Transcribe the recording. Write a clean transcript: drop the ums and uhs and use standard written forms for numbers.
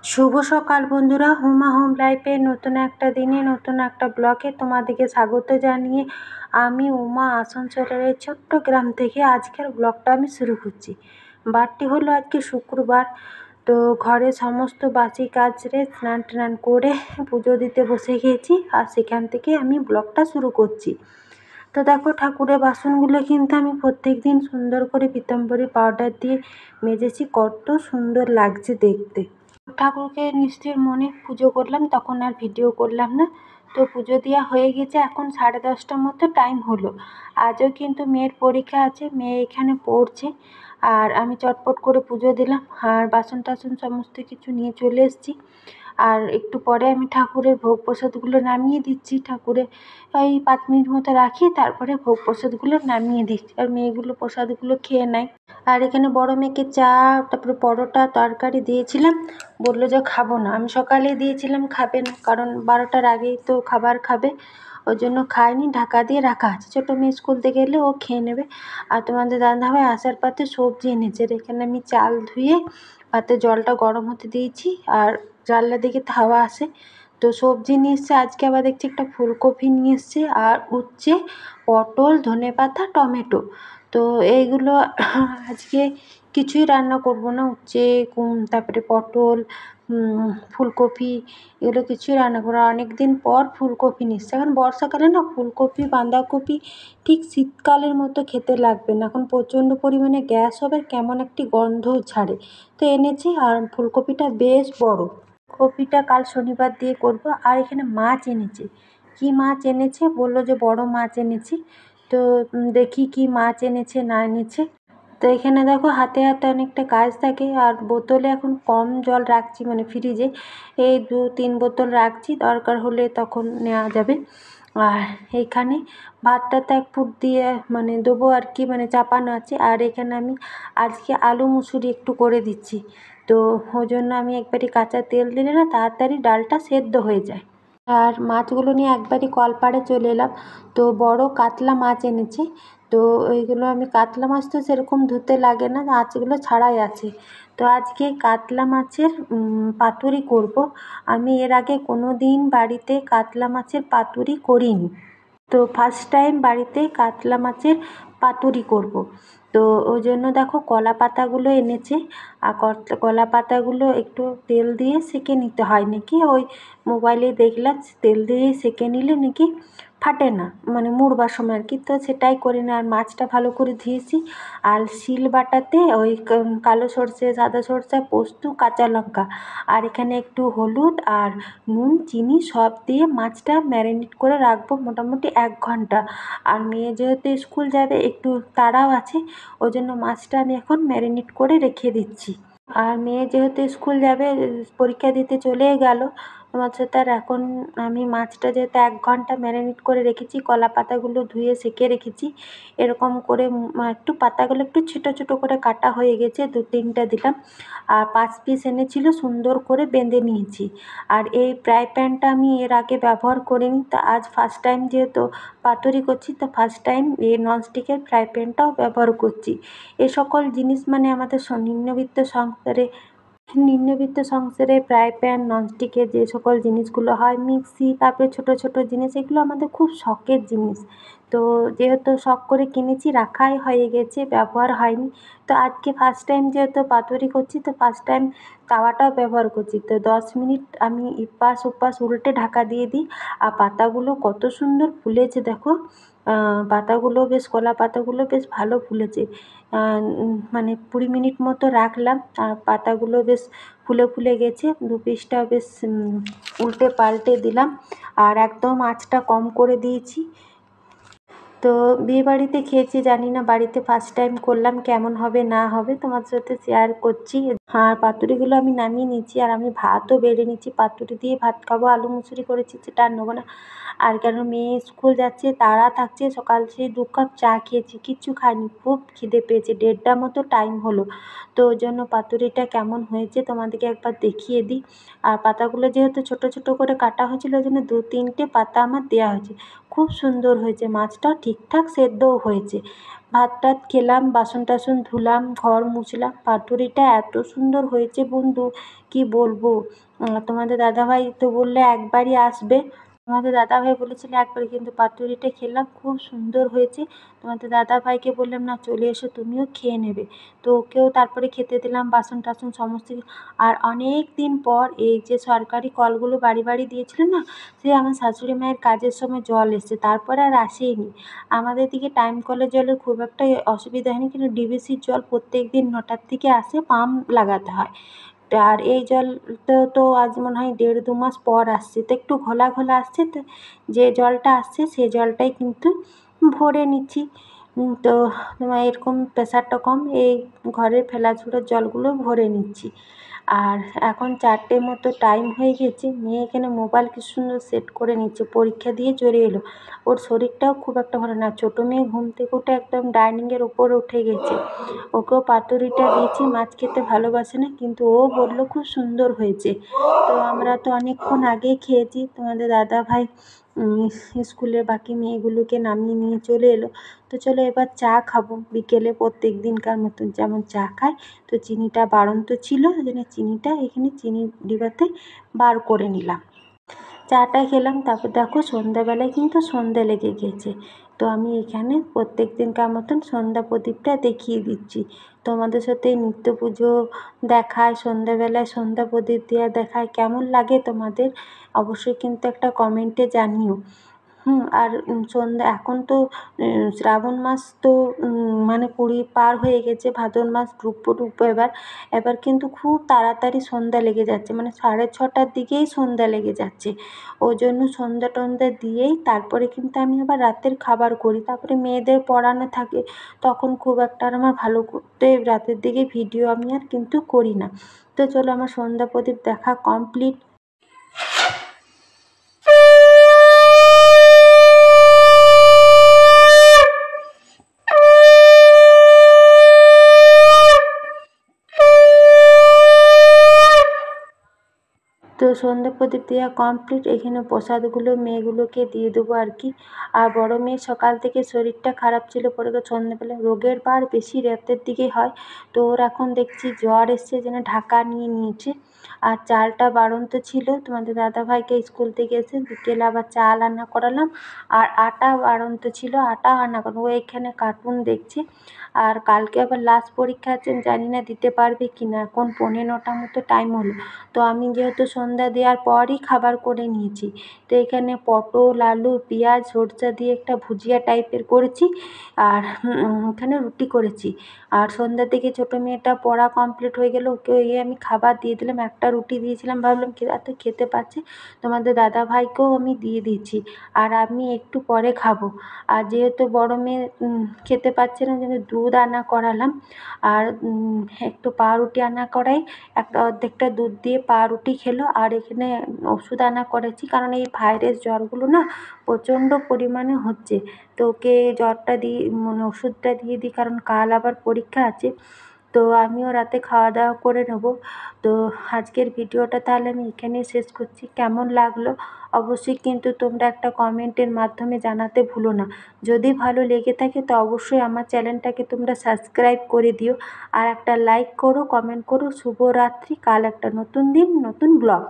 শুভ সকাল বন্ধুরা, হুমা হোম লাইফের নতুন একটা দিনে নতুন একটা ব্লগে তোমাদেরকে স্বাগত জানিয়ে আমি উমা আসানসোলের এই ছোট্ট গ্রাম থেকে আজকের ব্লগটা আমি শুরু করছি। বারটি হলো আজকে শুক্রবার। তো ঘরে সমস্ত বাসি কাজরে স্নান টান করে পুজো দিতে বসে গিয়েছি, আর সেখান থেকে আমি ব্লগটা শুরু করছি। তো দেখো, ঠাকুরের বাসনগুলো কিন্তু আমি প্রত্যেক দিন সুন্দর করে পীতাম্বরী পাউডার দিয়ে মেজেছি, কত সুন্দর লাগছে দেখতে। ঠাকুরকে নিশ্চির মনে পুজো করলাম, তখন আর ভিডিও করলাম না। তো পুজো দেওয়া হয়ে গেছে, এখন 10:30টার মতো টাইম হলো। আজও কিন্তু মেয়ের পরীক্ষা আছে, মেয়ে এখানে পড়ছে। আর আমি চটপট করে পুজো দিলাম, আর বাসন টাসন সমস্ত কিছু নিয়ে চলে এসেছি। আর একটু পরে আমি ঠাকুরের ভোগ প্রসাদগুলো নামিয়ে দিচ্ছি। ঠাকুরের ওই 5 মিনিট মতো রাখি, তারপরে ভোগ প্রসাদগুলো নামিয়ে দিচ্ছি, আর মেয়েগুলো প্রসাদগুলো খেয়ে নেয়। আর এখানে বড় মেয়েকে চা, তারপরে পরোটা, তরকারি দিয়েছিলাম, বললো যে খাবো না। আমি সকালে দিয়েছিলাম, খাবে না, কারণ 12টার আগেই তো খাবার খাবে, ওই জন্য খায়নি, ঢাকা দিয়ে রাখা আছে। ছোটো মেয়ে স্কুল থেকে এলে ও খেয়ে নেবে। আর তোমাদের দাদাভাই আসার পথে সবজি এনেছে। এখানে আমি চাল ধুয়ে পাতে জলটা গরম হতে দিয়েছি, আর জানলা দিকে হাওয়া আসে। তো সবজি নিয়ে এসছে, আজকে আবার দেখছি একটা ফুলকপি নিয়ে এসছে, আর উচ্ছে, পটল, ধনেপাতা, টমেটো। তো এইগুলো আজকে কিছুই রান্না করব না। উচ্ছে, তারপরে পটল, ফুলকপি, এগুলো কিছুই রান্না করবো না। অনেক দিন পর ফুলকপি নিচ্ছে। এখন বর্ষাকালে না ফুলকপি, বাঁধাকপি ঠিক শীতকালের মতো খেতে লাগবে না, এখন প্রচণ্ড পরিমাণে গ্যাস হবে, কেমন একটি গন্ধও ছাড়ে। তো এনেছি, আর ফুলকপিটা বেশ বড়। কপিটা কাল শনিবার দিয়ে করব। আর এখানে মাছ এনেছে। কি মাছ এনেছে বললো যে বড় মাছ এনেছি। তো দেখি কি মাছ এনেছে না এনেছে। তো এখানে দেখো, হাতে হাতে অনেকটা কাজ থাকে, আর বোতলে এখন কম জল রাখছি, মানে ফ্রিজে এই 2-3 বোতল রাখছি, দরকার হলে তখন নেওয়া যাবে। আর এইখানে ভাতটা তো 1 ফুট দিয়ে মানে দেবো আর কি, মানে চাপানো আছে। আর এখানে আমি আজকে আলু মুসুরি একটু করে দিচ্ছি। তো ওই জন্য আমি একবারই কাঁচা তেল দিলে না তাড়াতাড়ি ডালটা সেদ্ধ হয়ে যায়। আর মাছগুলো নিয়ে একবারই কলপাড়ে চলে এলাম। তো বড় কাতলা মাছ এনেছে। তো ওইগুলো আমি, কাতলা মাছ তো সেরকম ধুতে লাগে না, মাছগুলো ছাড়াই আছে। তো আজকে কাতলা মাছের পাতুরি করব। আমি এর আগে কোনো দিন বাড়িতে কাতলা মাছের পাতুরি করিনি। তো ফার্স্ট টাইম বাড়িতে কাতলা মাছের পাতুরি করব। তো ওই জন্য দেখো, কলা পাতাগুলো এনেছে। আর কলা পাতাগুলো একটু তেল দিয়ে সেঁকে নিতে হয় নাকি, ওই মোবাইলে দেখলাম তেল দিয়ে সেঁকে নিলে নাকি ফাটে না, মানে মুড়বার সময় আর কি। তো সেটাই করে না। আর মাছটা ভালো করে ধুয়েছি, আর শিল বাটাতে ওই কালো সর্ষে, সাদা সর্ষে, পোস্ত, কাঁচা লঙ্কা, আর এখানে একটু হলুদ আর নুন, চিনি সব দিয়ে মাছটা ম্যারিনেট করে রাখবো মোটামুটি 1 ঘন্টা। আর মেয়ে যেহেতু স্কুল যাবে, একটু তাড়াও আছে, ওই জন্য মাছটা আমি এখন ম্যারিনেট করে রেখে দিচ্ছি। আর মেয়ে যেহেতু স্কুল যাবে, পরীক্ষা দিতে চলে গেল, তোমার সাথে আর এখন আমি মাছটা যেহেতু 1 ঘন্টা ম্যারিনেট করে রেখেছি, কলা পাতাগুলো ধুয়ে সেঁকে রেখেছি, এরকম করে একটু পাতাগুলো একটু ছোটো ছোটো করে কাটা হয়ে গেছে, 2-3টা দিলাম। আর 5 পিস এনেছিল, সুন্দর করে বেঁধে নিয়েছি। আর এই ফ্রাই প্যানটা আমি এর আগে ব্যবহার করিনি, তো আজ ফার্স্ট টাইম যেহেতু পাতুরি করছি, তো ফার্স্ট টাইম এই ননস্টিকের ফ্রাই প্যানটাও ব্যবহার করছি। এ সকল জিনিস মানে আমাদের নিম্নবিত্ত সংসারে ফ্রাই প্যান, ননস্টিকের যে সকল জিনিসগুলো হয়, মিক্সি, তারপরে ছোটো ছোটো জিনিস, এগুলো আমাদের খুব শখের জিনিস। তো যেহেতু শখ করে কিনেছি, রাখাই হয়ে গেছে, ব্যবহার হয়নি। তো আজকে ফার্স্ট টাইম যেহেতু পাতুরি করছি, তো ফার্স্ট টাইম তাওয়াটাও ব্যবহার করছি। তো 10 মিনিট আমি এপাশ ওপাশ উল্টে ঢাকা দিয়ে দিই। আর পাতাগুলো কত সুন্দর ফুলেছে দেখো। পাতাগুলো বেশ, কলা পাতাগুলো বেশ ভালো ফুলেছে। মানে 20 মিনিট মতো রাখলাম, আর পাতাগুলো বেশ ফুলে ফুলে গেছে। 2 পিসটা বেশ উল্টে পাল্টে দিলাম, আর একদম আঁচটা কম করে দিয়েছি। তো বিয়েবাড়িতে খেয়েছি, জানি না বাড়িতে ফার্স্ট টাইম করলাম, কেমন হবে না হবে তোমার সাথে শেয়ার করছি। আর পাতুরিগুলো আমি নামিয়ে নিচ্ছি, আর আমি ভাতও বেড়ে নিচ্ছি, পাতুরি দিয়ে ভাত খাবো। আলু মুসুরি করেছি, সেটা আর নেবো না। আর কেন, মেয়ে স্কুল যাচ্ছে, তাড়া থাকছে, সকাল সেই 2 কাপ চা খেয়েছি, কিচ্ছু খাইনি, খুব খিদে পেয়েছে, 1:30 মতো টাইম হলো। তো ওই জন্য পাতুরিটা কেমন হয়েছে তোমাদেরকে একবার দেখিয়ে দিই। আর পাতাগুলো যেহেতু ছোটো ছোটো করে কাটা হয়েছিল, ওই জন্য 2-3টে পাতা আমার দেওয়া হয়েছে। খুব সুন্দর হয়েছে, মাছটাও ঠিকঠাক সেদ্ধও হয়েছে। ভাত টাত খেলাম, বাসন টাসন ধুলাম, ঘর মুছলাম। পাতুরিটা এত সুন্দর হয়েছে বন্ধু, কি বলবো। তোমাদের দাদাভাই তো বললে একবারই আসবে, তোমাদের দাদাভাই বলেছিল একবারই, কিন্তু পাতুরিটা খেলাম, খুব সুন্দর হয়েছে। তোমাদের দাদাভাইকে বললাম না চলে এসো তুমিও খেয়ে নেবে, তো ওকেও তারপরে খেতে দিলাম, বাসন টাসন সমস্ত কিছু। আর অনেক দিন পর এই যে সরকারি কলগুলো বাড়ি বাড়ি দিয়েছিল না, সে আমার শাশুড়ি মায়ের কাজের সময় জল এসছে, তারপরে আর আসেইনি। আমাদের দিকে টাইম কলের জলের খুব একটা অসুবিধা হয়নি, কিন্তু ডিভিসির জল প্রত্যেক দিন 9টার থেকে আসে, পাম্প লাগাতে হয়। আর এই জল তো আজ মনে হয় 1.5-2 মাস পর আসছে, তো একটু ঘোলা ঘোলা আসছে, তো যে জলটা আসছে সেই জলটাই কিন্তু ভরে নিচ্ছি। তো তোমার এরকম প্রেশারটা কম, এই ঘরের ফেলাঝুড়োর জলগুলো ভরে নিচ্ছি। আর এখন 4টে মতো টাইম হয়ে গেছে, মেয়ে এখানে মোবাইল কি সুন্দর সেট করে নিচ্ছে, পরীক্ষা দিয়ে চলে এলো। ওর শরীরটাও খুব একটা ভালো না, ছোটো মেয়ে ঘুম থেকে উঠে একদম ডাইনিংয়ের উপরে উঠে গেছে। ওকেও পাতুরিটা দিয়েছি, মাছ খেতে ভালোবাসে না, কিন্তু ও বললো খুব সুন্দর হয়েছে। তো আমরা তো অনেকক্ষণ আগেই খেয়েছি, তোমাদের দাদাভাই স্কুলে বাকি মেয়েগুলোকে নামিয়ে নিয়ে চলে এলো। তো চলো এবার চা খাবো বিকেলে, প্রত্যেক দিনকার মতন যেমন চা খাই। তো চিনিটা বাড়ন্ত ছিল, ওই জন্য চিনিটা এখানে চিনি ডিবাতে বার করে নিলাম। চাটা খেলাম, তারপর দেখো সন্ধ্যাবেলায় কিন্তু সন্ধ্যা লেগে গেছে। তো আমি এখানে প্রত্যেক দিনকার মতন সন্ধ্যা প্রদীপটা দেখিয়ে দিচ্ছি। তোমাদের সাথে নিত্য পুজো দেখায়, সন্ধ্যাবেলায় সন্ধ্যা প্রদীপ দেওয়া দেখায়, কেমন লাগে তোমাদের অবশ্যই কিন্তু একটা কমেন্টে জানিও। আর সন্ধ্যা এখন তো শ্রাবণ মাস তো মানে 20 পার হয়ে গেছে, ভাদর মাস ঢুকবো এবার। এবার কিন্তু খুব তাড়াতাড়ি সন্ধ্যা লেগে যাচ্ছে, মানে 6:30টার দিকেই সন্ধ্যা লেগে যাচ্ছে। ওই জন্য সন্ধ্যা টন্ধ্যা দিয়েই তারপরে কিন্তু আমি আবার রাতের খাবার করি, তারপরে মেয়েদের পড়ানো থাকে, তখন খুব একটা আর আমার ভালো করতে রাতের দিকে ভিডিও আমি আর কিন্তু করি না। তো চলো আমার সন্ধ্যা প্রদীপ দেখা কমপ্লিট। তো সন্ধ্যা প্রদীপ দেওয়া কমপ্লিট, এখানে প্রসাদগুলো মেয়েগুলোকে দিয়ে দেবো আর কি। আর বড় মেয়ে সকাল থেকে শরীরটা খারাপ ছিল, পরে সন্ধ্যেবেলা রোগের বার বেশি রাতের দিকে হয়, তো ওর এখন দেখছি জ্বর এসছে, যেন ঢাকা নিয়ে নিয়েছে। আর চালটা বাড়ন্ত ছিল, তোমাদের দাদাভাইকে স্কুল থেকে এসে বিকেলে আবার চাল রান্না করালাম। আর আটা বাড়ন্ত ছিল, আটা রান্না করলাম, ও এখানে কার্টুন দেখছে। আর কালকে আবার লাস্ট পরীক্ষা আছে, জানি না দিতে পারবে কি না, এখন 9:45 মতো টাইম হলো। তো আমি যেহেতু সন্ধ্যা দেওয়ার পরই খাবার করে নিয়েছি, তো এখানে পটল আলু পেঁয়াজ সরষা দিয়ে একটা ভুজিয়া টাইপের করেছি। আর এখানে রুটি করেছি। আর সন্ধ্যার দিকে ছোটো মেয়েটা পড়া কমপ্লিট হয়ে গেল, ওকে আমি খাবার দিয়ে দিলাম, একটা রুটি দিয়েছিলাম, ভাবলাম এত খেতে পাচ্ছে, তোমাদের দাদাভাইকেও আমি দিয়ে দিয়েছি। আর আমি একটু পরে খাবো। আর যেহেতু বড় মেয়ে খেতে পাচ্ছে না, জন্য দুধ রান্না করালাম। আর একটু পাউরুটি রান্না করাই, একটা অর্ধেকটা দুধ দিয়ে পাউরুটি খেলো। আর এখানে ওষুধ রান্না করেছি, কারণ এই ভাইরাস জ্বরগুলো না প্রচণ্ড পরিমাণে হচ্ছে, তো ওকে জ্বরটা দিয়ে মানে ওষুধটা দিয়ে দিই, কারণ কাল আবার পরীক্ষা আছে। তো আমিও রাতে খাওয়া দাওয়া করে নেব। তো আজকের ভিডিওটা তাহলে আমি এখানেই শেষ করছি, কেমন লাগলো অবশ্যই কিন্তু তোমরা একটা কমেন্টের মাধ্যমে জানাতে ভুলো না। যদি ভালো লেগে থাকে তো অবশ্যই আমার চ্যানেলটাকে তোমরা সাবস্ক্রাইব করে দিও, আর একটা লাইক করো, কমেন্ট করো। শুভরাত্রি, কাল একটা নতুন দিন, নতুন ব্লগ।